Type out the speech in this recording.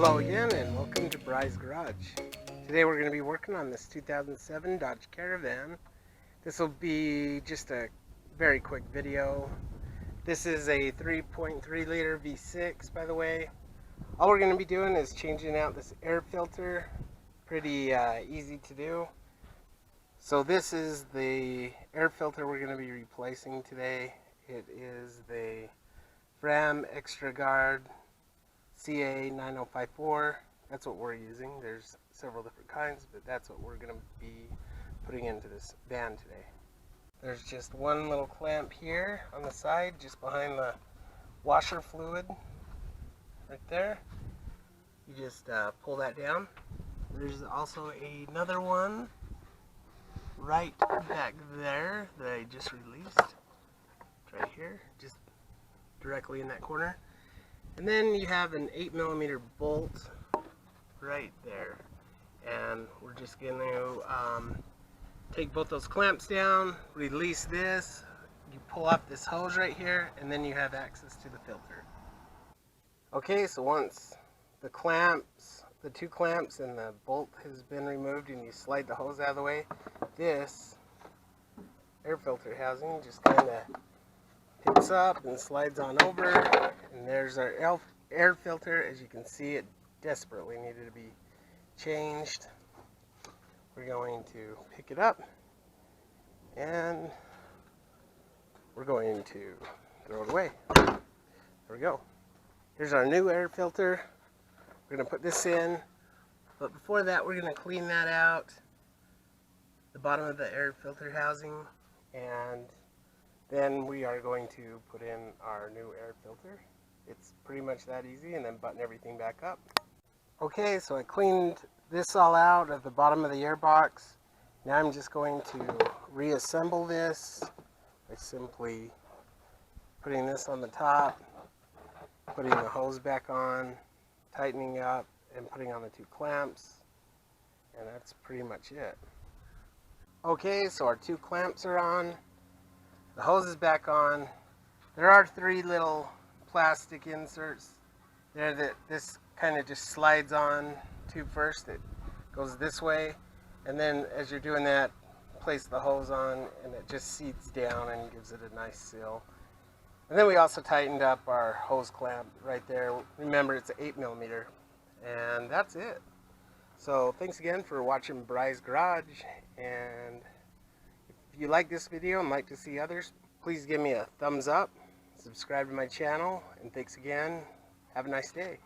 Hello again and welcome to BryzGarage. Today we're going to be working on this 2007 Dodge Caravan. This will be just a very quick video. This is a 3.3 liter V6, by the way. All we're going to be doing is changing out this air filter. Pretty easy to do. So this is the air filter we're going to be replacing today. It is the Ram Extra Guard CA9054. That's what we're using. There's several different kinds, but that's what we're going to be putting into this van today. There's just one little clamp here on the side, just behind the washer fluid, right there. You just pull that down. There's also another one right back there that I just released. It's right here, just directly in that corner. And then you have an 8mm bolt right there. And we're just going to take both those clamps down, release this, you pull off this hose right here, and then you have access to the filter. Okay, so once the clamps, the two clamps and the bolt has been removed and you slide the hose out of the way, this air filter housing just kind of picks up and slides on over, and there's our air filter. As you can see, it desperately needed to be changed. We're going to pick it up and we're going to throw it away. There we go. Here's our new air filter. We're going to put this in, but before that we're going to clean that out, the bottom of the air filter housing, and then we are going to put in our new air filter. It's pretty much that easy, and then button everything back up. Okay, so I cleaned this all out of the bottom of the air box. Now I'm just going to reassemble this by simply putting this on the top, putting the hose back on, tightening up, and putting on the two clamps, and that's pretty much it. Okay, so our two clamps are on. The hose is back on. There are three little plastic inserts there that this kind of just slides on to first. It goes this way, and then as you're doing that, place the hose on and it just seats down and gives it a nice seal. And then we also tightened up our hose clamp right there. Remember, it's 8mm, and that's it. So thanks again for watching BryzGarage, and if you like this video and like to see others, please give me a thumbs up, subscribe to my channel, and thanks again. Have a nice day.